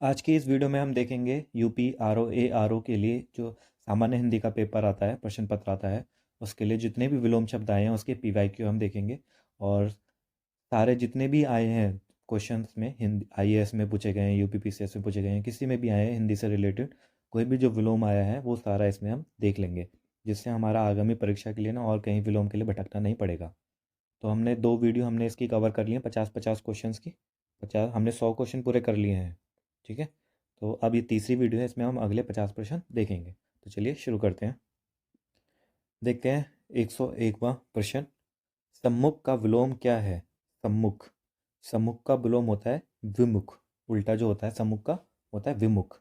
आज की इस वीडियो में हम देखेंगे यूपी आर ओ के लिए जो सामान्य हिंदी का पेपर आता है, प्रश्न पत्र आता है, उसके लिए जितने भी विलोम शब्द आए हैं उसके पीवाईक्यू हम देखेंगे। और सारे जितने भी आए हैं क्वेश्चंस में, हिंदी आईएएस में पूछे गए हैं, यूपीपीसीएस में पूछे गए हैं, किसी में भी आए हैं हिंदी से रिलेटेड, कोई भी जो विलोम आया है वो सारा इसमें हम देख लेंगे, जिससे हमारा आगामी परीक्षा के लिए ना और कहीं विलोम के लिए भटकना नहीं पड़ेगा। तो हमने 2 वीडियो हमने इसकी कवर कर ली हैं, 50-50 क्वेश्चंस की। 50 हमने 100 क्वेश्चन पूरे कर लिए हैं। ठीक है। तो अब ये तीसरी वीडियो है, इसमें हम अगले 50 प्रश्न देखेंगे। तो चलिए शुरू करते हैं। देखते हैं 101वां प्रश्न। सम्मुख का विलोम क्या है? सम्मुख। सम्मुख का विलोम होता है विमुख। उल्टा जो होता है सम्मुख का होता है विमुख।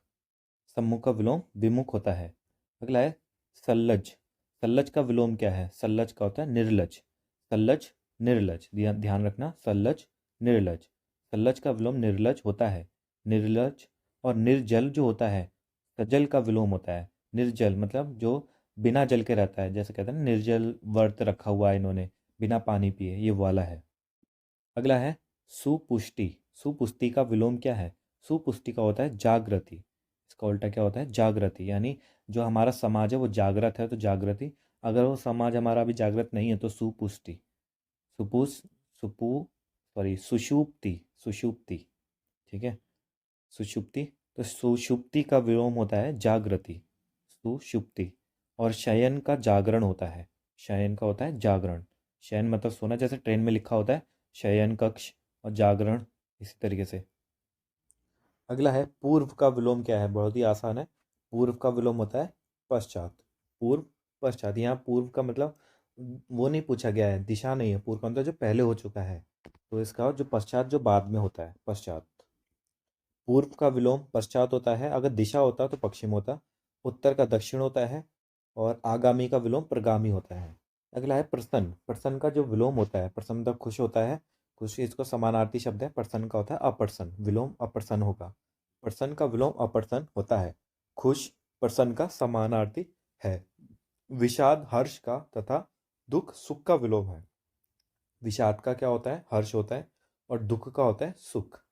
सम्मुख का विलोम विमुख होता है। अगला है सल्लज। सल्लज का विलोम क्या है? सल्लज का होता है निर्लज। सल्लज निर्लज, ध्यान रखना, सल्लज निर्लज। सल्लज का विलोम निर्लज होता है। निर्लज। और निर्जल जो होता है, सजल का विलोम होता है। निर्जल मतलब जो बिना जल के रहता है, जैसे कहते हैं ना, निर्जल व्रत रखा हुआ है इन्होंने, बिना पानी पिए, ये वाला है। अगला है सुपुष्टि। सुपुष्टि का विलोम क्या है? सुपुष्टि का होता है जागृति। इसका उल्टा क्या होता है? जागृति। यानी जो हमारा समाज है वो जागृत है तो जागृति, अगर वो समाज हमारा अभी जागृत नहीं है तो सुपुष्टि। सुपुस सुपु सॉरी सुषुप्ति। सुषुप्ति। ठीक है। सुषुप्ति। तो सुषुप्ति का विलोम होता है जागृति। सुषुप्ति। और शयन का जागरण होता है। शयन का होता है जागरण। शयन मतलब सोना, जैसे ट्रेन में लिखा होता है शयन कक्ष, और जागरण इसी तरीके से। अगला है पूर्व का विलोम क्या है? बहुत ही आसान है। पूर्व का विलोम होता है पश्चात। पूर्व पश्चात। यहाँ पूर्व का मतलब वो नहीं पूछा गया है, दिशा नहीं है। पूर्व का मतलब जो पहले हो चुका है, तो इसका जो पश्चात जो बाद में होता है, पश्चात। पूर्व का विलोम पश्चात होता है। अगर दिशा होता तो पश्चिम होता। उत्तर का दक्षिण होता है। और आगामी का विलोम प्रगामी होता है। अगला है प्रसन्न। प्रसन्न का जो विलोम होता है, प्रसन्न मतलब खुश होता है। खुश, इसको समानार्थी शब्द है। प्रसन्न का होता है अप्रसन्न। विलोम अप्रसन्न होगा। प्रसन्न का विलोम अप्रसन्न होता है। खुश प्रसन्न का समानार्थी है। विषाद हर्ष का तथा दुख सुख का विलोम है। विषाद का क्या होता है? हर्ष होता है। और दुख का होता है सुख।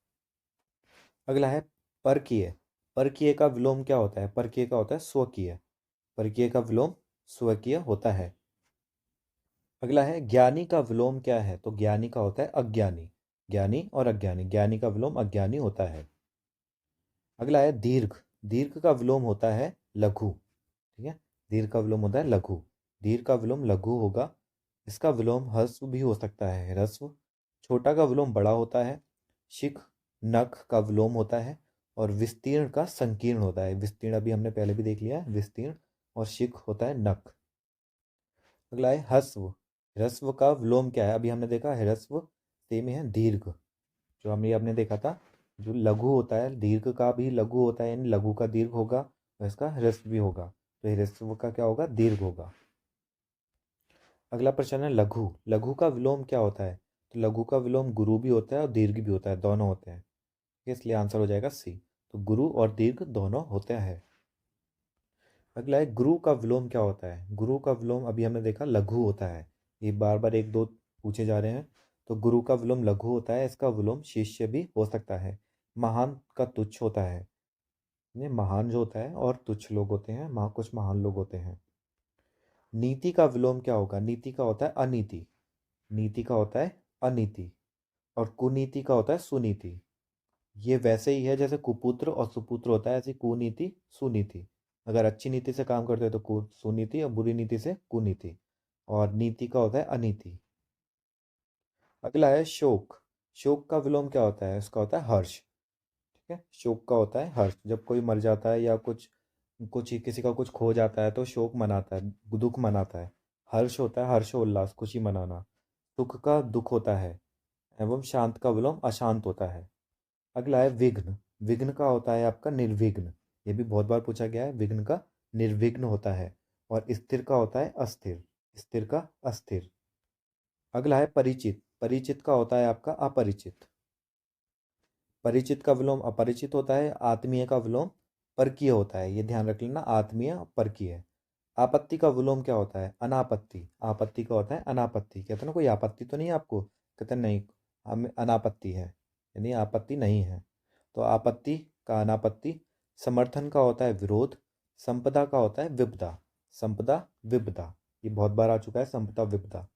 अगला है परकीय। परकीय का विलोम क्या होता है? परकीय का होता है स्वकीय। परकीय का विलोम स्वकीय होता है। अगला है ज्ञानी का विलोम क्या है? तो ज्ञानी का होता है अज्ञानी। ज्ञानी और अज्ञानी, ज्ञानी का विलोम अज्ञानी होता है। अगला है दीर्घ। दीर्घ का विलोम होता है लघु। ठीक है। दीर्घ का विलोम होता है लघु। दीर्घ का विलोम लघु होगा। इसका विलोम ह्रस्व भी हो सकता है, ह्रस्व। छोटा का विलोम बड़ा होता है। शिख नख का विलोम होता है। और विस्तीर्ण का संकीर्ण होता है। विस्तीर्ण अभी हमने पहले भी देख लिया है, विस्तीर्ण। और शिख होता है नख। अगला है ह्रस्व। ह्रस्व का विलोम क्या है? अभी हमने देखा ह्रस्व सेम है दीर्घ, जो हमने आपने देखा था। जो लघु होता है, दीर्घ का भी लघु होता है, यानी लघु का दीर्घ होगा, और इसका ह्रस्व भी होगा। तो ह्रस्व का क्या होगा? दीर्घ होगा। अगला प्रश्न है लघु। लघु का विलोम क्या होता है? तो लघु का विलोम गुरु भी होता है और दीर्घ भी होता है, दोनों होते हैं। इसलिए आंसर हो जाएगा सी। तो गुरु और दीर्घ दोनों होते हैं। अगला है गुरु का विलोम क्या होता है? गुरु का विलोम अभी हमने देखा लघु होता है। ये बार बार एक दो पूछे जा रहे हैं। तो गुरु का विलोम लघु होता है। इसका विलोम शिष्य भी हो सकता है। महान का तुच्छ होता है। ये महान जो होता है और तुच्छ लोग होते हैं, कुछ महान लोग होते हैं। नीति का विलोम क्या होगा? नीति का होता है अनीति। नीति का होता है अनीति। और कुनीति का होता है सुनीति। ये वैसे ही है जैसे कुपुत्र और सुपुत्र होता है, ऐसी कुनीति सुनीति। अगर अच्छी नीति से काम करते हैं तो सुनीति, और बुरी नीति से कुनीति। और नीति का होता है अनीति। अगला है शोक। शोक का विलोम क्या होता है? इसका होता है हर्ष। ठीक है। शोक का होता है हर्ष। जब कोई मर जाता है या कुछ कुछ किसी का कुछ खो जाता है तो शोक मनाता है, दुख मनाता है। हर्ष होता है हर्षोल्लास, खुशी मनाना। सुख का दुख होता है। एवं शांत का विलोम अशांत होता है। अगला है विघ्न। विघ्न का होता है आपका निर्विघ्न। ये भी बहुत बार पूछा गया है। विघ्न का निर्विघ्न होता है। और स्थिर का होता है अस्थिर। स्थिर का अस्थिर। अगला है परिचित। परिचित का होता है आपका अपरिचित। परिचित का विलोम अपरिचित होता है। आत्मीय का विलोम परकीय होता है, ये ध्यान रख लेना, आत्मीय परकीय। आपत्ति का विलोम क्या होता है? अनापत्ति। आपत्ति का होता है अनापत्ति। कहते हैं ना कोई आपत्ति तो नहीं है आपको, कहते हैं नहीं, हमें अनापत्ति है, यानी आपत्ति नहीं है। तो आपत्ति का अनापत्ति, समर्थन का होता है विरोध, संपदा का होता है विपदा। संपदा विपदा, ये बहुत बार आ चुका है, संपदा विपदा।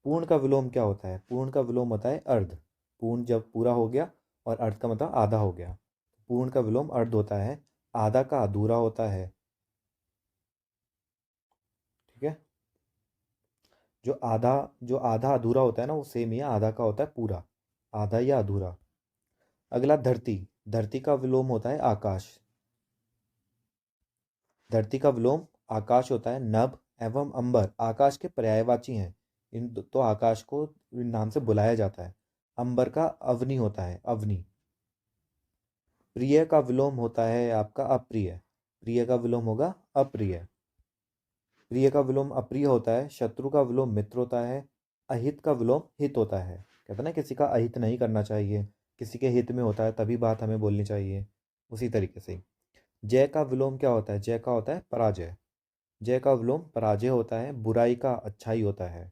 पूर्ण का विलोम क्या होता है? पूर्ण का विलोम होता है अर्ध। पूर्ण जब पूरा हो गया और अर्ध का मतलब आधा हो गया। पूर्ण का विलोम अर्ध होता है। आधा का अधूरा होता है। ठीक है, जो आधा अधूरा होता है ना, वो सेम ही है, आधा का होता है पूरा, आधा या अधूरा। अगला धरती। धरती का विलोम होता है आकाश। धरती का विलोम आकाश होता है। नभ एवं अंबर आकाश के पर्यायवाची हैं। तो आकाश को इन नाम से बुलाया जाता है। अंबर का अवनी होता है, अवनी। प्रिय का विलोम होता है आपका अप्रिय। प्रिय का विलोम होगा अप्रिय। प्रिय का विलोम अप्रिय होता है। शत्रु का विलोम मित्र होता है। अहित का विलोम हित होता है। कहते हैं ना, किसी का अहित नहीं करना चाहिए, किसी के हित में होता है तभी बात हमें बोलनी चाहिए। उसी तरीके से जय का विलोम क्या होता है? जय का होता है पराजय। जय का विलोम पराजय होता है। बुराई का अच्छाई होता है।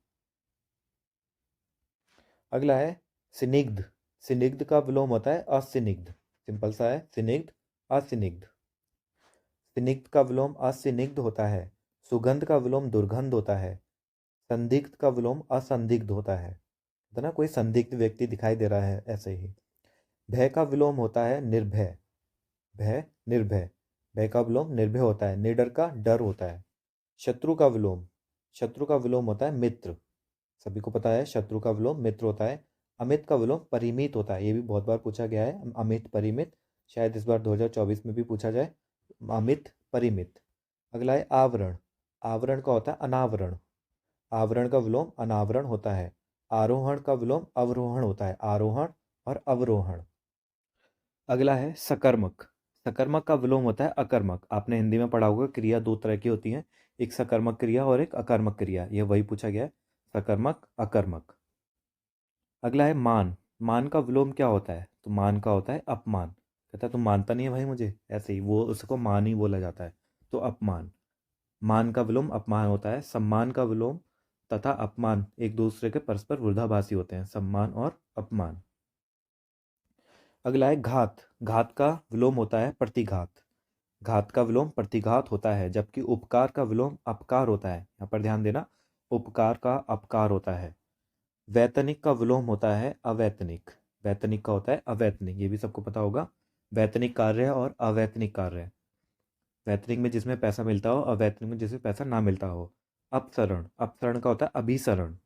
अगला है सिनिग्ध। सिनिग्ध का विलोम होता है असनिग्ध। सिंपल सा है, सिनिग्ध असनिग्ध। सिनिग्ध का विलोम असनिग्ध होता है। सुगंध का विलोम दुर्गंध होता है। संदिग्ध का विलोम असंदिग्ध होता है। तो ना, कोई संदिग्ध व्यक्ति दिखाई दे रहा है, ऐसे ही। भय का विलोम होता है निर्भय। भय निर्भय। भय का विलोम निर्भय होता है। निडर का डर होता है। शत्रु का विलोम। शत्रु का विलोम होता है मित्र। सभी को पता है शत्रु का विलोम मित्र होता है। अमित का विलोम परिमित होता है। ये भी बहुत बार पूछा गया है, अमित परिमित। शायद इस बार 2024 में भी पूछा जाए, अमित परिमित। अगला है आवरण। आवरण का होता है अनावरण। आवरण का विलोम अनावरण होता है। आरोहण का विलोम अवरोहण होता है। आरोहण और अवरोहण। अगला है सकर्मक। सकर्मक का विलोम होता है अकर्मक। आपने हिंदी में पढ़ा होगा, क्रिया दो तरह की होती हैं, एक सकर्मक क्रिया और एक अकर्मक क्रिया। यह वही पूछा गया है, सकर्मक अकर्मक। अगला है मान। मान का विलोम क्या होता है? तो मान का होता है अपमान। कहता है तुम मानता नहीं है भाई मुझे, ऐसे ही वो उसको मान ही बोला जाता है, तो अपमान। मान का विलोम अपमान होता है। सम्मान का विलोम तथा अपमान एक दूसरे के परस्पर विरोधाभासी होते हैं, सम्मान और अपमान। अगला है घात। घात का विलोम होता है प्रतिघात। घात का विलोम प्रतिघात होता है, जबकि उपकार का विलोम अपकार होता है। यहाँ पर ध्यान देना, उपकार का अपकार होता है। वैतनिक का विलोम होता है अवैतनिक। वैतनिक का होता है अवैतनिक, ये भी सबको पता होगा। वैतनिक कार्य और अवैतनिक कार्य। वैतनिक में जिसमें पैसा मिलता हो, अवैतनिक में जिसमें पैसा ना मिलता हो। अपसरण। अपसरण का होता है अभिसरण।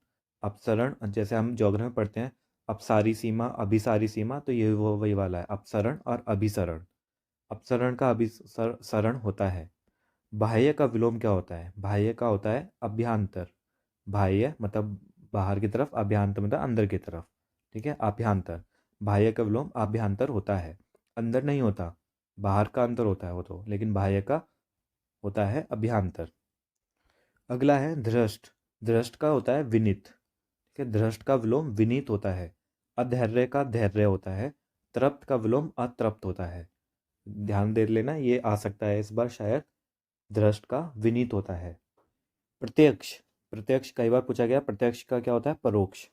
अपसरण जैसे हम ज्योग्राफी में पढ़ते हैं, अपसारी सीमा अभिसारी सीमा, तो ये वो वही वाला है, अपसरण और अभिसरण। अपसरण का अभिसरण होता है। बाह्य का विलोम क्या होता है? बाह्य का होता है अभ्यांतर। बाह्य मतलब बाहर की तरफ, अभ्यांतर मतलब अंदर की तरफ। ठीक है, अभ्यांतर। बाह्य का विलोम अभ्यांतर होता है। अंदर नहीं होता, बाहर का अंतर होता है वो तो, लेकिन बाह्य का होता है अभ्यांतर। अगला है धृष्ट। धृष्ट का होता है विनीत। ठीक है, धृष्ट का विलोम विनीत होता है। अधैर्य का धैर्य होता है। तृप्त का विलोम अतृप्त होता है। ध्यान दे लेना, ये आ सकता है इस बार शायद। धृष्ट का विनीत होता है। प्रत्यक्ष। प्रत्यक्ष कई बार पूछा गया। प्रत्यक्ष का क्या होता है? परोक्ष।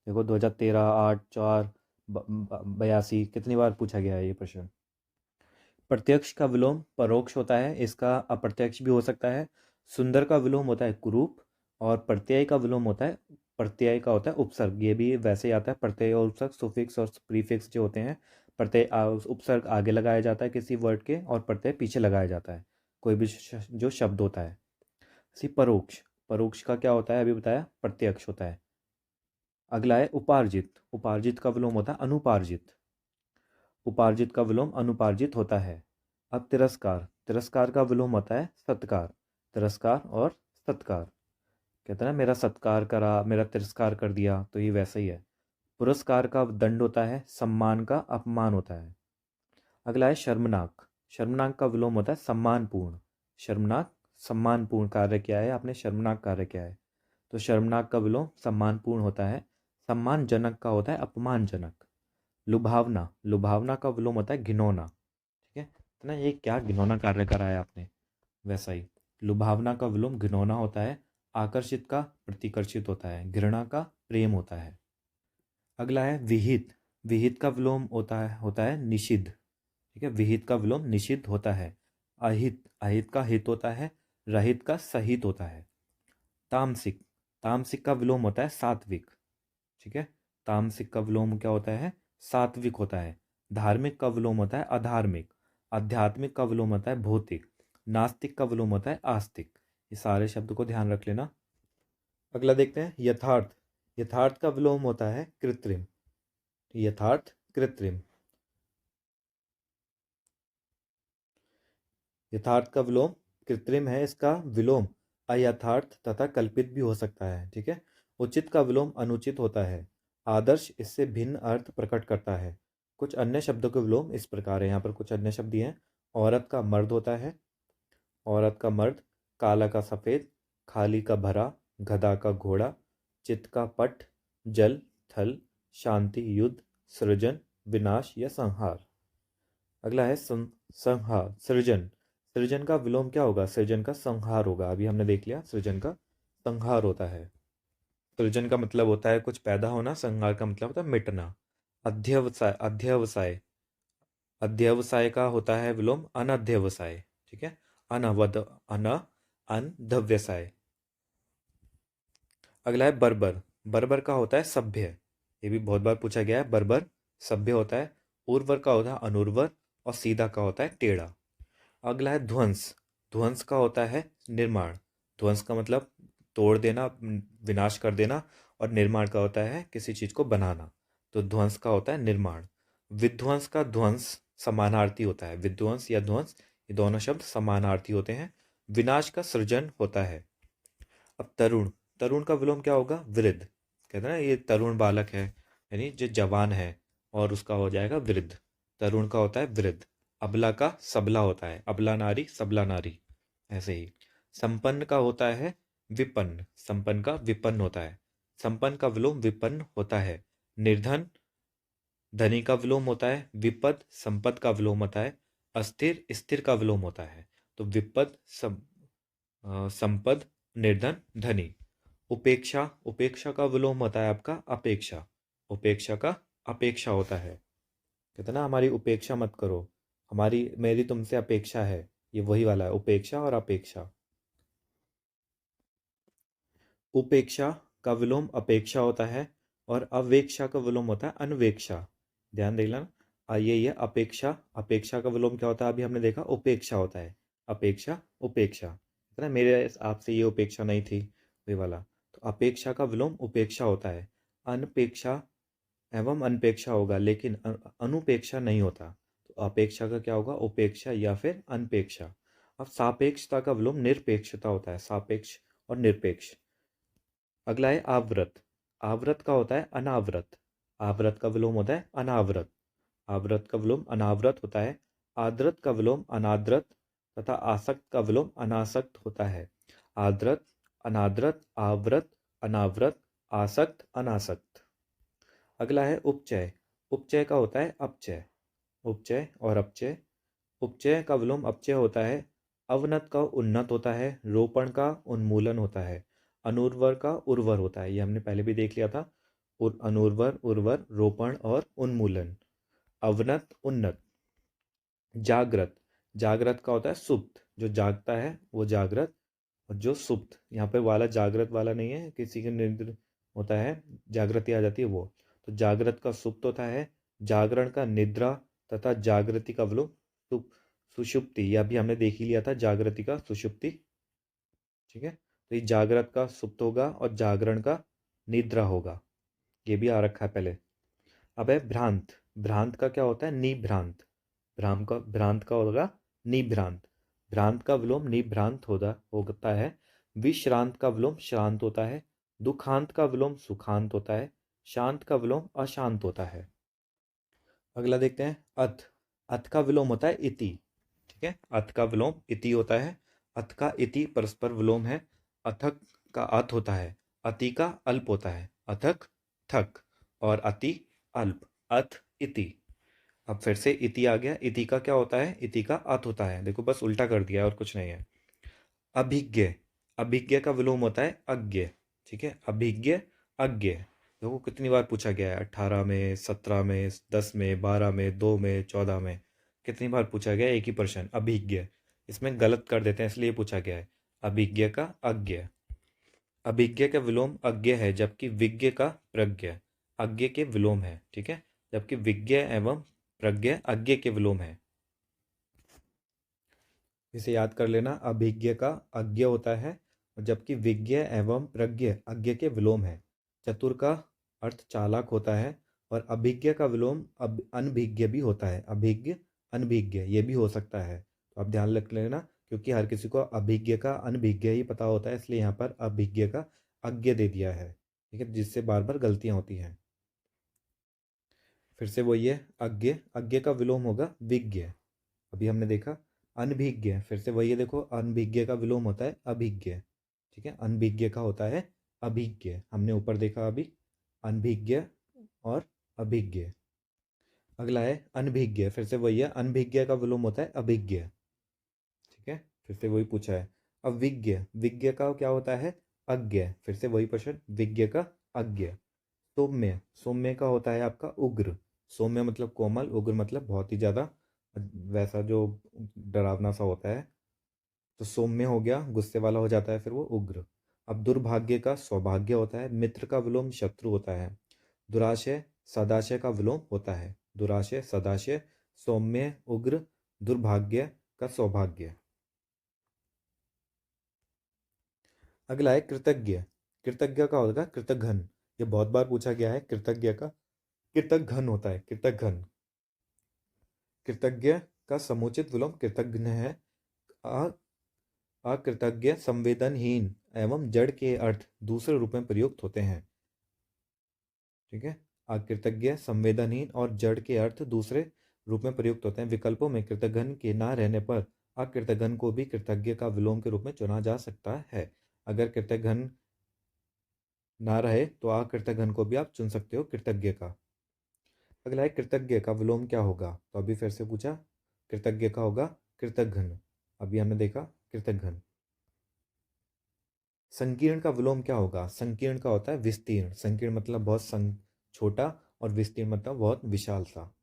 देखो 2013, 8, 4, 82 कितनी बार पूछा गया है ये प्रश्न। प्रत्यक्ष का विलोम परोक्ष होता है, इसका अप्रत्यक्ष भी हो सकता है। सुंदर का विलोम होता है कुरूप। और प्रत्यय का विलोम होता है, प्रत्यय का होता है उपसर्ग। ये भी वैसे ही आता है, प्रत्यय और उपसर्ग, सुफिक्स और प्रीफिक्स जो होते हैं। प्रत्यय उपसर्ग आगे लगाया जाता है किसी वर्ड के, और प्रत्यय पीछे लगाया जाता है कोई भी जो शब्द होता है। सी परोक्ष। परोक्ष का क्या होता है? अभी बताया, प्रत्यक्ष होता है। अगला है उपार्जित। उपार्जित का विलोम होता है अनुपार्जित। उपार्जित का विलोम अनुपार्जित होता है। अब तिरस्कार। तिरस्कार का विलोम होता है सत्कार। तिरस्कार और सत्कार। कहते हैं ना, मेरा सत्कार करा, मेरा तिरस्कार कर दिया, तो ये वैसा ही है। पुरस्कार का दंड होता है, सम्मान का अपमान होता है। अगला है शर्मनाक। शर्मनाक का विलोम होता है सम्मानपूर्ण। शर्मनाक सम्मानपूर्ण कार्य क्या है, आपने शर्मनाक कार्य क्या है, तो शर्मनाक का विलोम सम्मानपूर्ण होता है। सम्मानजनक का होता है अपमानजनक। लुभावना। लुभावना का विलोम होता है घिनौना। ठीक है, तो ना, ये क्या घिनौना कार्य करा है आपने, वैसा ही। लुभावना का विलोम घिनौना होता है। आकर्षित का प्रतिकर्षित होता है। घृणा का प्रेम होता है। अगला है विहित। विहित का विलोम होता है निषिद्ध। ठीक है। विहित का विलोम निषिद्ध होता है। अहित, अहित का हित होता है। रहित का सहित होता है। तामसिक, तामसिक का विलोम होता है सात्विक। ठीक है। तामसिक का विलोम क्या होता है? सात्विक होता है। धार्मिक का विलोम होता है अधार्मिक। आध्यात्मिक का विलोम होता है भौतिक। नास्तिक का विलोम होता है आस्तिक। ये सारे शब्द को ध्यान रख लेना। अगला देखते हैं यथार्थ। यथार्थ का विलोम होता है कृत्रिम। यथार्थ, कृत्रिम। यथार्थ का विलोम कृत्रिम है। इसका विलोम अयथार्थ तथा कल्पित भी हो सकता है। ठीक है। उचित का विलोम अनुचित होता है। आदर्श इससे भिन्न अर्थ प्रकट करता है। कुछ अन्य शब्दों के विलोम इस प्रकार है। यहाँ पर कुछ अन्य शब्द दिए हैं। औरत का मर्द होता है। औरत का मर्द। काला का सफ़ेद। खाली का भरा। गधा का घोड़ा। चित्त का पट। जल, थल, शांति, युद्ध, सृजन, विनाश या संहार। अगला है संहार, सृजन। सृजन का विलोम क्या होगा? सृजन का संहार होगा। अभी हमने देख लिया सृजन का संहार होता है। सृजन का मतलब होता है कुछ पैदा होना। संहार का मतलब होता है मिटना। अध्यवसाय, अध्यवसाय। अध्यवसाय का होता है विलोम अनध्यवसाय। ठीक है। अनवद, अन अनध्यवसाय। अगला है बर्बर। बर्बर का होता है सभ्य। ये भी बहुत बार पूछा गया है। बर्बर सभ्य होता है। उर्वर का होता है अनुर्वर। और सीधा का होता है टेढ़ा। अगला है ध्वंस। ध्वंस का होता है निर्माण। ध्वंस का मतलब तोड़ देना, विनाश कर देना। और निर्माण का होता है किसी चीज को बनाना। तो ध्वंस का होता है निर्माण। विध्वंस का ध्वंस समानार्थी होता है। विध्वंस या ध्वंस, ये दोनों शब्द समानार्थी होते हैं। विनाश का सृजन होता है। अब तरुण। तरुण का विलोम क्या होगा? वृद्ध। कहते हैं ना ये तरुण बालक है, यानी जो जवान है। और उसका हो जाएगा वृद्ध। तरुण का होता है वृद्ध। अबला का सबला होता है। अबला नारी, सबला नारी। ऐसे ही संपन्न का होता है विपन्न। संपन्न का विपन्न होता है। संपन्न का विलोम विपन्न होता है। निर्धन, धनी का विलोम होता है विपद। संपद का विलोम होता है अस्थिर। स्थिर का विलोम होता है तो विपद, संपद, निर्धन, धनी। उपेक्षा। उपेक्षा का विलोम होता है आपका अपेक्षा। उपेक्षा का अपेक्षा होता है। कहते हैं ना हमारी उपेक्षा मत करो, हमारी मेरी तुमसे अपेक्षा है। ये वही वाला है, उपेक्षा और अपेक्षा। उपेक्षा का विलोम अपेक्षा होता है। और अवेक्षा का विलोम होता है अनवेक्षा। ध्यान दे लेना। ये अपेक्षा। अपेक्षा का विलोम क्या होता है? अभी हमने देखा उपेक्षा होता है। अपेक्षा, उपेक्षा। है ना, मेरे आपसे ये उपेक्षा नहीं थी, ये वाला। तो अपेक्षा का विलोम उपेक्षा होता है। अनपेक्षा एवं अनपेक्षा होगा, लेकिन अनुपेक्षा नहीं होता। तो अपेक्षा का क्या होगा? उपेक्षा या फिर अनपेक्षा। अब सापेक्षता का विलोम निरपेक्षता होता है। सापेक्ष और निरपेक्ष। अगला है आवृत। आवृत का होता है अनावृत। आवृत का विलोम होता है अनावृत। आवृत का विलोम अनावृत होता है। आद्रत का विलोम अनाद्रत तथा आसक्त का विलोम अनासक्त होता है। आद्रत, अनाद्रत, आवृत, अनावृत, आसक्त, अनासक्त। अगला है उपचय। उपचय का होता है अपचय। उपचय और अपचय। उपचय का विलोम अपचय होता है। अवनत का उन्नत होता है। रोपण का उन्मूलन होता है। अनुर्वर का उर्वर होता है। ये हमने पहले भी देख लिया था। अनुर्वर, उर्वर, रोपण और उन्मूलन। अवनत, उन्नत। जागृत। जागृत का होता है सुप्त। जो जागता है वो जागृत। और जो सुप्त, यहाँ पे वाला जागृत वाला नहीं है, किसी के निद्र होता है, जागृति आ जाती है वो। तो जागृत का सुप्त होता है। जागरण का निद्रा तथा जागृति का विलोम सुषुप्ति। यह भी हमने देख ही लिया था, जागृति का सुषुप्ति। ठीक है। तो ये जागृत का सुप्त होगा और जागरण का निद्रा होगा। ये भी आ रखा है पहले। अब है भ्रांत। भ्रांत का क्या होता है? निभ्रांत। भ्रांत का होगा निभ्रांत। भ्रांत का विलोम निभ्रांत होता है। विश्रांत का विलोम श्रांत होता है। दुखांत का विलोम सुखांत होता है। शांत का विलोम अशांत होता है। अगला देखते हैं अथ। अथ का विलोम होता है इति। ठीक है। अथ का विलोम इति होता है। अथ का इति परस्पर विलोम है। अथक का अथ होता है। अति का अल्प होता है। अथक, थक। और अति, अल्प। अथ, इति। अब फिर से इति आ गया। इति का क्या होता है? इति का अथ होता है। देखो बस उल्टा कर दिया है और कुछ नहीं है। अभिज्ञ। अभिज्ञ का विलोम होता है अज्ञ। ठीक है। अभिज्ञ, अज्ञ। देखो कितनी बार पूछा गया है, 18 में, 17 में, 10 में, 12 में, 2 में, 14 में। कितनी बार पूछा गया है? एक ही प्रश्न, अभिज्ञ। इसमें गलत कर देते हैं इसलिए पूछा गया है। अभिज्ञ का अज्ञ। अभिज्ञ का विलोम अज्ञ है, जबकि विज्ञ का प्रज्ञ। अज्ञ के विलोम है, ठीक है, जबकि विज्ञ एवं प्रज्ञ अज्ञ के विलोम है। इसे याद कर लेना, अभिज्ञ का अज्ञ होता है, जबकि विज्ञ एवं प्रज्ञ अज्ञ के विलोम है। चतुर का अर्थ चालाक होता है, और अभिज्ञ का विलोम अनभिज्ञ भी होता है। अभिज्ञ अनभिज्ञ ये भी हो सकता है, तो आप ध्यान रख लेना, क्योंकि हर किसी को अभिज्ञ का अनभिज्ञ ही पता होता है, इसलिए यहाँ पर अभिज्ञ का अज्ञ दे दिया है, ठीक है, जिससे बार बार गलतियाँ होती हैं। फिर से वही है, अज्ञ, अज्ञ का विलोम होगा विज्ञ। अभी हमने देखा अनभिज्ञ, फिर से वही है, देखो अनभिज्ञ का विलोम होता है अभिज्ञ, ठीक है, अनभिज्ञ का होता है अभिज्ञ। हमने ऊपर देखा अभी अनभिज्ञ और अभिज्ञ। अगला है अनभिज्ञ, फिर से वही है, अनभिज्ञ का विलोम होता है अभिज्ञ, ठीक है, फिर से वही पूछा है। अब विज्ञ, विज्ञ का क्या होता है? अज्ञ, फिर से वही प्रश्न, विज्ञ का अज्ञ। सौम्य, सौम्य का होता है आपका उग्र। सौम्य मतलब कोमल, उग्र मतलब बहुत ही ज़्यादा वैसा जो डरावना सा होता है, तो सौम्य हो गया, गुस्से वाला हो जाता है फिर वो उग्र। अब दुर्भाग्य का सौभाग्य होता है। मित्र का विलोम शत्रु होता है। दुराशय सदाशय का विलोम होता है। दुराशय सदाशय, सौम्य उग्र, दुर्भाग्य का सौभाग्य। अगला है कृतज्ञ। कृतज्ञ का होगा कृतघ्न। ये बहुत बार पूछा गया है, कृतज्ञ का कृतघ्न होता है, कृतघ्न। कृतज्ञ का समुचित विलोम कृतघ्न है। अ- अकृतज्ञ संवेदनहीन एवं जड़ के अर्थ दूसरे रूप में प्रयुक्त होते हैं, ठीक है। अकृतज्ञ संवेदनहीन और जड़ के अर्थ दूसरे रूप में प्रयुक्त होते हैं। विकल्पों में कृतघ्न के ना रहने पर अकृतघ्न को भी कृतज्ञ का विलोम के रूप में चुना जा सकता है। अगर कृतघ्न ना रहे तो अकृतघ्न को भी आप चुन सकते हो कृतज्ञ का। अगला है कृतज्ञ का विलोम क्या होगा, तो अभी फिर से पूछा, कृतज्ञ का होगा कृतघ्न। अभी हमने देखा कृतघ्न। संकीर्ण का विलोम क्या होगा? संकीर्ण का होता है विस्तीर्ण। संकीर्ण मतलब बहुत छोटा, और विस्तीर्ण मतलब बहुत विशाल सा।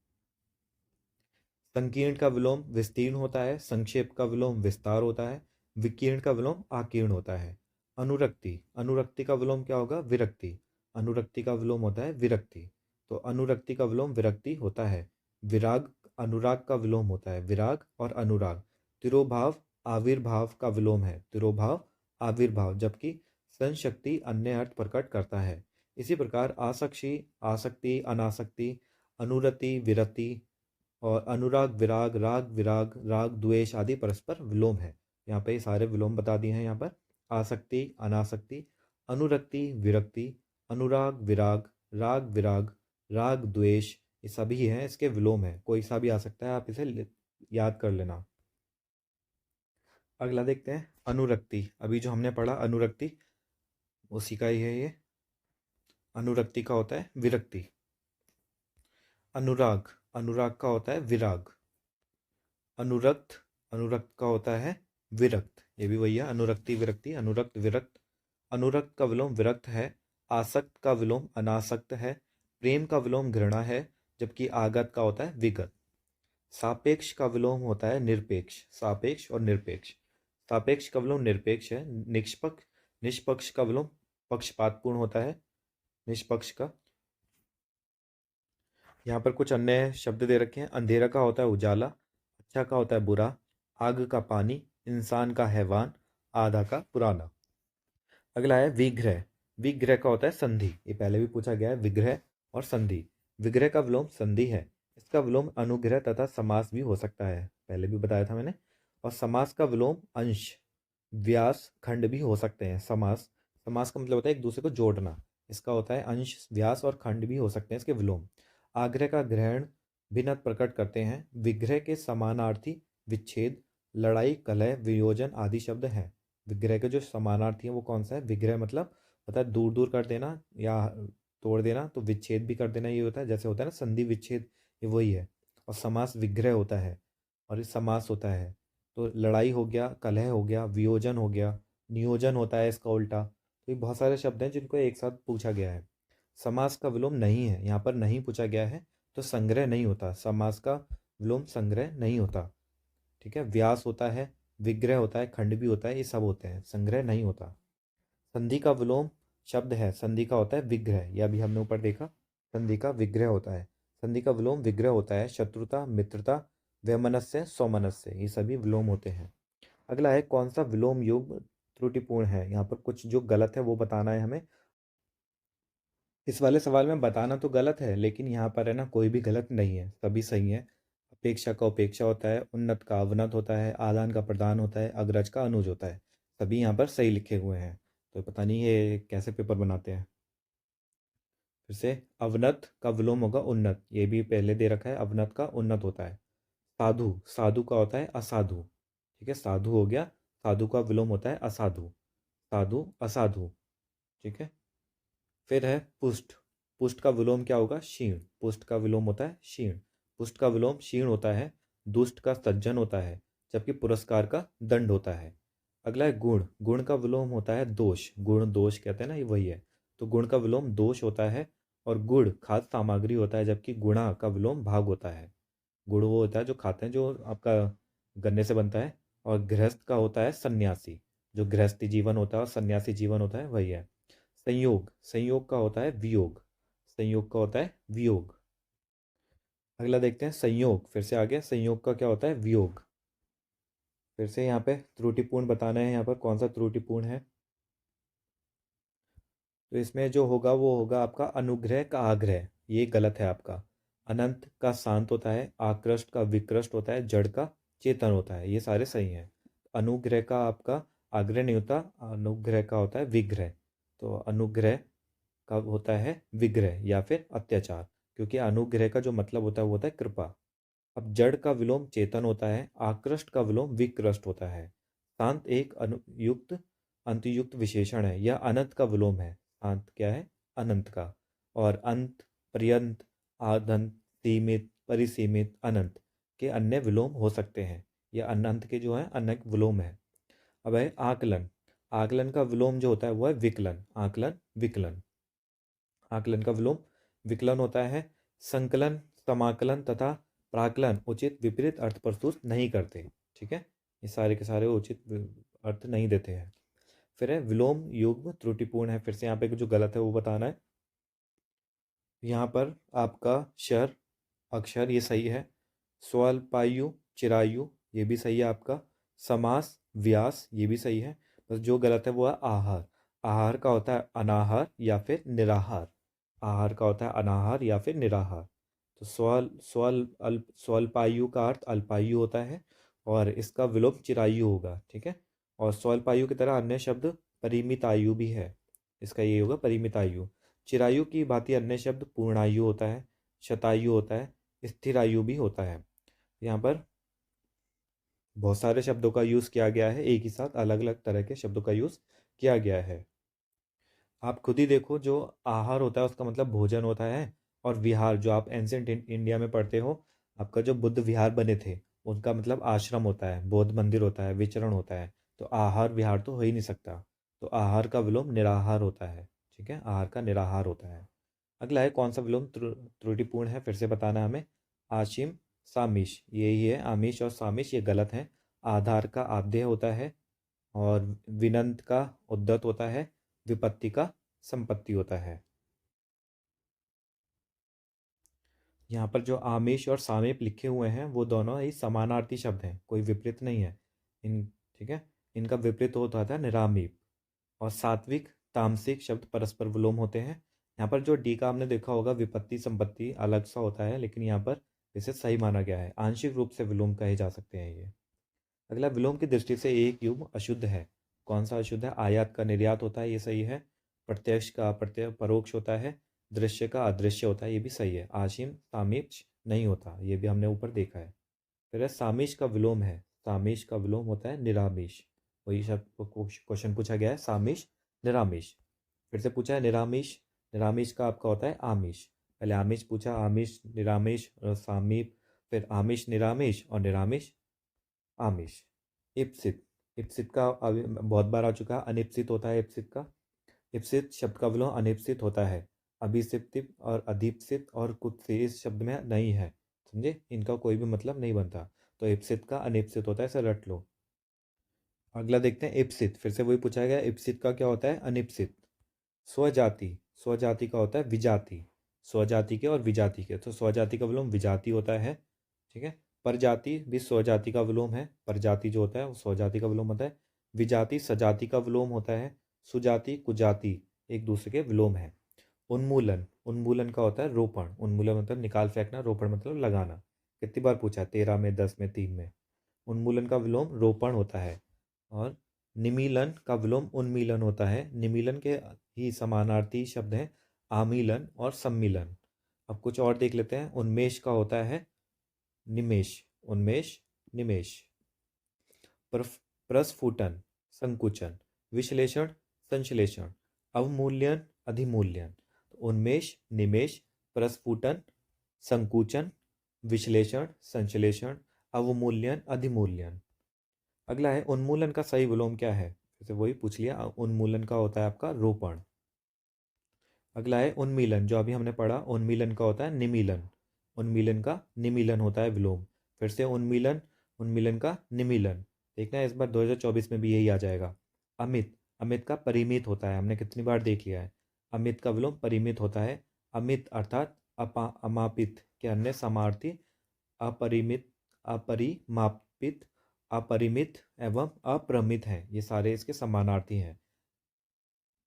संकीर्ण का विलोम विस्तीर्ण होता है। संक्षेप का विलोम विस्तार होता है। विकीर्ण का विलोम आकीर्ण होता है। अनुरक्ति, अनुरक्ति का विलोम क्या होगा? विरक्ति। अनुरक्ति का विलोम होता है विरक्ति, तो अनुरक्ति का विलोम विरक्ति होता है। विराग, अनुराग का विलोम होता है विराग और अनुराग। तिरोभाव आविर्भाव का विलोम है तिरोभाव आविर्भाव, जबकि संशक्ति अन्य अर्थ प्रकट करता है। इसी प्रकार आसक्ति, आसक्ति अनासक्ति, अनुरति विरति, और अनुराग विराग, राग विराग, राग द्वेष आदि परस्पर विलोम है। यहाँ पे सारे विलोम बता दिए हैं। यहाँ पर आसक्ति अनासक्ति, अनुरक्ति विरक्ति, अनुराग विराग, राग विराग, राग द्वेष, ये सभी हैं इसके विलोम है। कोई सा भी आ सकता है, आप इसे याद कर लेना। अगला देखते हैं अनुरक्ति। अभी जो हमने पढ़ा अनुरक्ति, उसी का ही है ये। अनुरक्ति का होता है विरक्ति। अनुराग, अनुराग का होता है विराग। अनुरक्त, अनुरक्त का होता है विरक्त। ये भी वही है, अनुरक्ति विरक्ति, अनुरक्त विरक्त। अनुरक्त का विलोम विरक्त है। आसक्त का विलोम अनासक्त है। प्रेम का विलोम घृणा है, जबकि आगत का होता है विगत। सापेक्ष का विलोम होता है निरपेक्ष। सापेक्ष और निरपेक्ष। सापेक्ष का विलोम निरपेक्ष है। निष्पक्ष, निष्पक्ष का विलोम पक्षपातपूर्ण होता है, निष्पक्ष का। यहाँ पर कुछ अन्य शब्द दे रखे हैं। अंधेरा का होता है उजाला, अच्छा का होता है बुरा, आग का पानी, इंसान का हैवान, आधा का पुराना। अगला है विग्रह। विग्रह का होता है संधि। ये पहले भी पूछा गया है, विग्रह और संधि। विग्रह का विलोम संधि है। इसका विलोम अनुग्रह तथा समास भी हो सकता है, पहले भी बताया था मैंने। और समास का विलोम अंश, व्यास, खंड भी हो सकते हैं। समास, समास का मतलब होता है एक दूसरे को जोड़ना। इसका होता है अंश, व्यास और खंड भी हो सकते हैं इसके विलोम। आग्रह का ग्रहण, भिन्न प्रकट करते हैं। विग्रह के समानार्थी विच्छेद, लड़ाई, कलह, वियोजन आदि शब्द हैं। विग्रह के जो समानार्थी हैं वो कौन सा है? विग्रह मतलब होता है दूर दूर कर देना या तोड़ देना, तो विच्छेद भी कर देना ये होता है। जैसे होता है ना संधि विच्छेद, ये वही है। और समास विग्रह होता है और ये समास होता है। तो लड़ाई हो गया, कलह हो गया, वियोजन हो गया, नियोजन होता है इसका उल्टा। तो ये बहुत सारे शब्द हैं जिनको एक साथ पूछा गया है। समास का विलोम नहीं है, यहाँ पर नहीं पूछा गया है, तो संग्रह नहीं होता। समास का विलोम संग्रह नहीं होता। ठीक है, व्यास होता है, विग्रह होता है, खंड भी होता है, ये सब होते हैं, संग्रह नहीं होता। संधि का विलोम शब्द है, संधि का होता है विग्रह, यह भी हमने ऊपर देखा, संधि का विग्रह होता है। संधि का विलोम विग्रह होता है, शत्रुता, मित्रता, वैमनस्य, सौमनस्य, ये सभी विलोम होते हैं। अगला है कौन सा विलोम योग त्रुटिपूर्ण है। यहाँ पर कुछ जो गलत है वो बताना है हमें। इस वाले सवाल में बताना तो गलत है, लेकिन यहाँ पर है ना कोई भी गलत नहीं है, सभी सही है। अपेक्षा का उपेक्षा होता है, उन्नत का अवनत होता है, आदान का प्रदान होता है, अग्रज का अनुज होता है। सभी यहाँ पर सही लिखे हुए हैं। तो पता नहीं ये कैसे पेपर बनाते हैं। फिर से, अवनत का विलोम होगा उन्नत, ये भी पहले दे रखा है, अवनत का उन्नत होता है। साधु, साधु का होता है असाधु। ठीक है, साधु हो गया, साधु का विलोम होता है असाधु, साधु असाधु। ठीक है, फिर है पुष्ट, पुष्ट का विलोम क्या होगा, क्षीण, पुष्ट का विलोम होता है क्षीण, पुष्ट का विलोम क्षीण होता है। दुष्ट का सज्जन होता है, जबकि पुरस्कार का दंड होता है। अगला है गुण, गुण का विलोम होता है दोष, गुण दोष कहते हैं ना, ये वही है। तो गुण का विलोम दोष होता है। और गुड़ खाद्य सामग्री होता है, जबकि गुणा का विलोम भाग होता है। गुड़ वो होता है जो खाते हैं, जो आपका गन्ने से बनता है। और गृहस्थ का होता है सन्यासी, जो गृहस्थी जीवन होता है और सन्यासी जीवन होता है वही है। संयोग, संयोग का होता है वियोग, संयोग का होता है वियोग। अगला देखते हैं संयोग, फिर से आ गया, संयोग का क्या होता है वियोग। फिर से यहाँ पे त्रुटिपूर्ण बताना है, यहाँ पर कौन सा त्रुटिपूर्ण है। तो इसमें जो होगा वो होगा आपका अनुग्रह का आग्रह, ये गलत है आपका। अनंत का शांत होता है, आकृष्ट का विकृष्ट होता है, जड़ का चेतन होता है, ये सारे सही हैं। अनुग्रह का आपका आग्रह नहीं होता, अनुग्रह का होता है विग्रह। तो अनुग्रह का होता है विग्रह या फिर अत्याचार, क्योंकि अनुग्रह का जो मतलब होता है वो होता है कृपा। अब जड़ का विलोम चेतन होता है, आकृष्ट का विलोम विकृष्ट होता है। शांत एक अनुयुक्त अंतयुक्त विशेषण है, यह अनंत का विलोम है। शांत क्या है, अनंत का। और अंत, पर्यंत, आदंत, सीमित, परिसीमित, अनंत के अन्य विलोम हो सकते हैं। यह अनंत के जो है अनेक विलोम है। अब है आकलन, आकलन का विलोम जो होता है वो है विकलन, आकलन विकलन। आकलन का विलोम विकलन होता है। संकलन, समाकलन तथा प्राकलन उचित विपरीत अर्थ प्रस्तुत नहीं करते। ठीक है, ये सारे के सारे उचित अर्थ नहीं देते हैं। फिर है विलोम युग्म त्रुटिपूर्ण है, फिर से यहाँ पे जो गलत है वो बताना है। यहाँ पर आपका शर अक्षर ये सही है। स्वल्पायु चिरायु ये भी सही है आपका। समास व्यास ये भी सही है। बस जो गलत है वो है आहार, आहार का होता है अनाहार या फिर निराहार, आहार का होता है अनाहार या फिर निराहार। तो स्वल्पायु का अर्थ अल्पायु होता है, और इसका विलोप चिरायु होगा। ठीक है, और स्वल्पायु की तरह अन्य शब्द परिमित आयु भी है, इसका ये होगा परिमित आयु। चिरायु की भांति अन्य शब्द पूर्णायु होता है, शतायु होता है, स्थिर आयु भी होता है। यहाँ पर बहुत सारे शब्दों का यूज़ किया गया है, एक ही साथ अलग अलग तरह के शब्दों का यूज़ किया गया है। आप खुद ही देखो, जो आहार होता है उसका मतलब भोजन होता है, और विहार जो आप एंशियंट इंडिया में पढ़ते हो, आपका जो बुद्ध विहार बने थे उनका मतलब आश्रम होता है, बौद्ध मंदिर होता है, विचरण होता है। तो आहार विहार तो हो ही नहीं सकता। तो आहार का विलोम निराहार होता है। ठीक है, आहार का निराहार होता है। अगला है कौन सा विलोम त्रुटिपूर्ण है, फिर से बताना है हमें। आशिम सामिश, यही है, आमिष और सामिश ये गलत है। आधार का आद्य होता है, और विनंत का उद्दत होता है, विपत्ति का संपत्ति होता है। यहाँ पर जो आमिष और सामीप लिखे हुए हैं वो दोनों ही समानार्थी शब्द हैं, कोई विपरीत नहीं है इन। ठीक है, इनका विपरीत होता था निरामीप। और सात्विक तामसिक शब्द परस्पर विलोम होते हैं। यहाँ पर जो डी का हमने देखा होगा विपत्ति संपत्ति अलग सा होता है, लेकिन यहाँ पर इसे सही माना गया है, आंशिक रूप से विलोम कहे जा सकते हैं ये। अगला, विलोम की दृष्टि से एक युग्म अशुद्ध है। कौन सा अशुद्ध है, आयात का निर्यात होता है, ये सही है। प्रत्यक्ष का अप्रत्यक्ष परोक्ष होता है, दृश्य का अदृश्य होता है, ये भी सही है। आशिम सामीप्स नहीं होता, ये भी हमने ऊपर देखा है। फिर है सामीश का विलोम है, सामीश का विलोम होता है निरामीश। वही सब क्वेश्चन पूछा गया है, सामीश निरामीश। फिर से पूछा है निरामीश, निरामीश का आपका होता है आमीश। पहले आमिष पूछा, आमिष निरामिष और सामीप, फिर आमिष निरामिष और निरामिष आमिष। इप्सित, इप्सित का अभी बहुत बार आ चुका है, अनिप्सित होता है इप्सित का। इप्सित शब्द का विलोम अनिप्सित होता है। अभिसिप्तिप और अधिप्सित और कुत्सित इस शब्द में नहीं है, समझे, इनका कोई भी मतलब नहीं बनता। तो इप्सित का अनिप्सित होता है, इसे रट लो। अगला देखते हैं इप्सित, फिर से वही पूछा गया, इप्सित का क्या होता है, अनिप्सित। स्वजाति, स्वजाति का होता है विजाति, स्वजाति के और विजाति के, तो स्वजाति का विलोम विजाति होता है, ठीक है। परजाति भी स्वजाति का विलोम है, परजाति जो होता है वो स्वजाति का विलोम होता है। विजाति सजाति का विलोम होता है। सुजाति कुजाति एक दूसरे के विलोम है। उन्मूलन, उन्मूलन का होता है रोपण, उन्मूलन मतलब निकाल फेंकना, रोपण मतलब लगाना। कितनी बार पूछा है, 13 में, 10 में, 3 में। उन्मूलन का विलोम रोपण होता है। और निमीलन का विलोम उन्मीलन होता है। निमीलन के ही समानार्थी शब्द हैं आमीलन और सम्मीलन। अब कुछ और देख लेते हैं। उन्मेष का होता है निमेष, उन्मेष, निमेष। प्रस्फुटन, संकुचन। विश्लेषण, संश्लेषण। अवमूल्यन, अधिमूल्यन। उन्मेष, निमेष, प्रस्फुटन, संकुचन, विश्लेषण, संश्लेषण, अवमूल्यन, अधिमूल्यन। अगला है उन्मूलन का सही विलोम क्या है, जैसे वही पूछ लिया। उन्मूलन का होता है आपका रोपण। अगला है उन्मीलन, जो अभी हमने पढ़ा, उन्मीलन का होता है निमीलन, उन्मीलन का निमीलन होता है विलोम। फिर से उन्मीलन, उन्मीलन का निमीलन। देखना है इस बार 2024 में भी यही आ जाएगा। अमित, अमित का परिमित होता है, हमने कितनी बार देख लिया है। अमित का विलोम परिमित होता है। अमित अर्थात अमापित के अन्य समार्थी अपरिमित, अपरिमापित, अपरिमित एवं अप्रमित हैं, ये सारे इसके समानार्थी हैं।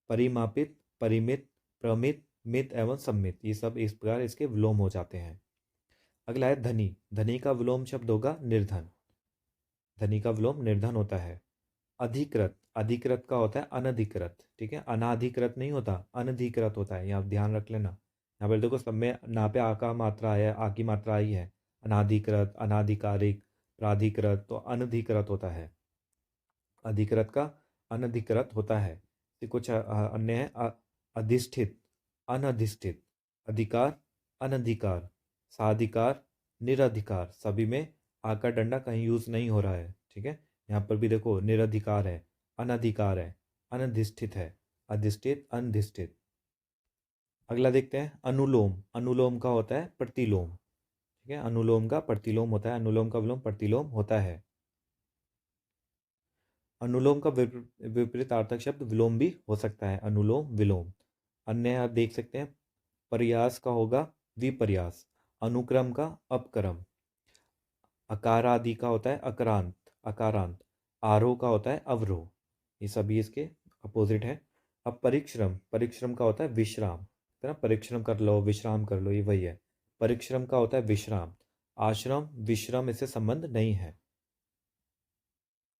परिमापित, परिमित, प्रमित, मित एवं सम्मित, ये सब इस प्रकार इसके विलोम हो जाते हैं। अगला है धनी, धनी का विलोम शब्द होगा निर्धन, धनी का विलोम निर्धन होता है। अधिकृत, अधिकृत का होता है अनधिकृत, ठीक है, अनाधिकृत नहीं होता, अनधिकृत होता है, यहाँ ध्यान रख लेना। यहाँ पर देखो सब में ना पे आ का मात्रा है, आ की मात्रा आई है। अनाधिकृत, अनाधिकारिक, प्राधिकृत, तो अनधिकृत होता है। अधिकृत का अनधिकृत होता है। फिर कुछ अन्य है अधिष्ठित, अनधिष्ठित, अधिकार, अनधिकार, साधिकार, निरधिकार, सभी में आ का डंडा कहीं यूज नहीं हो रहा है, ठीक है। यहाँ पर भी देखो निरधिकार है, अनधिकार है, अनधिष्ठित है, अधिष्ठित, अनधिष्ठित। अगला देखते हैं अनुलोम, अनुलोम का होता है प्रतिलोम, ठीक है, अनुलोम का प्रतिलोम होता है, अनुलोम का विलोम प्रतिलोम होता है। अनुलोम का विपरीतार्थक शब्द विलोम भी हो सकता है, अनुलोम विलोम। अन्य आप देख सकते हैं, प्रयास का होगा विपर्यास, अनुक्रम का अपक्रम, अकारादि का होता है अकरांत, अकारांत, आरोह का होता है अवरोह, ये सभी इसके अपोजिट है। अब परिश्रम, परिश्रम का होता है विश्राम, है ना, परिश्रम कर लो, विश्राम कर लो, ये वही है। परिश्रम का होता है विश्राम। आश्रम, विश्राम इससे संबंध नहीं है।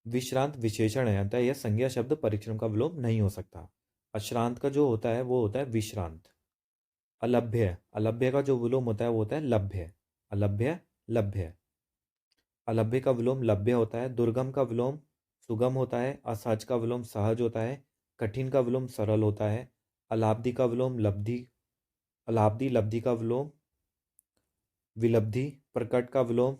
विश्रांत विशेषण है, अतः यह संज्ञा शब्द परिश्रम का विलोम नहीं हो सकता। अश्रांत का जो होता है वो होता है विश्रांत। अलभ्य, अलभ्य का जो विलोम होता है वो होता है लभ्य, अलभ्य, लभ्य। अलभ्य का विलोम लभ्य होता है। दुर्गम का विलोम सुगम होता है। असहज का विलोम सहज होता है। कठिन का विलोम सरल होता है। अलाब्धि का विलोम लब्धि, अलाब्धि, लब्धि का विलोम विलब्धि। प्रकट का विलोम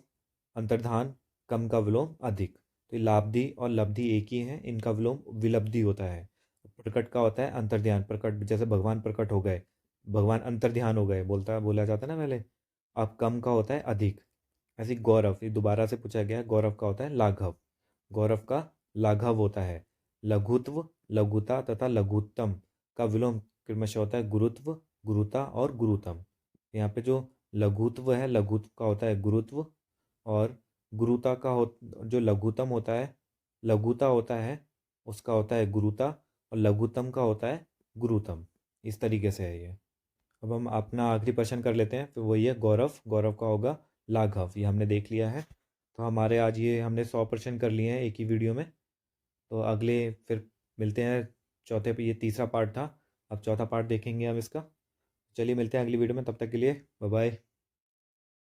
अंतर्धान, कम का विलोम अधिक। तो लाब्धि और लब्धि एक ही हैं, इनका विलोम विलब्धि होता है। प्रकट का होता है अंतर्ध्यान, प्रकट जैसे भगवान प्रकट हो गए, भगवान अंतर्ध्यान हो गए, बोला जाता है ना पहले। अब कम का होता है अधिक। ऐसे गौरव, ये दोबारा से पूछा गया है, गौरव का होता है लाघव, गौरव का लाघव होता है। लघुत्व, लघुता तथा लघुत्तम का विलोम क्रमशः होता है गुरुत्व, गुरुता और गुरुतम। यहाँ पे जो लघुत्व है, लघुत्व का होता है गुरुत्व, और गुरुता का जो लघुतम होता है, लघुता होता है, उसका होता है गुरुता, और लघुतम का होता है गुरुतम। इस तरीके से है ये। अब हम अपना आखिरी प्रश्न कर लेते हैं, फिर वही है गौरव, गौरव का होगा लाघव, ये हमने देख लिया है। तो हमारे आज ये हमने 100% कर लिए हैं एक ही वीडियो में। तो अगले फिर मिलते हैं चौथे पे, ये तीसरा पार्ट था, अब चौथा पार्ट देखेंगे हम इसका। चलिए मिलते हैं अगली वीडियो में, तब तक के लिए बाय बाय।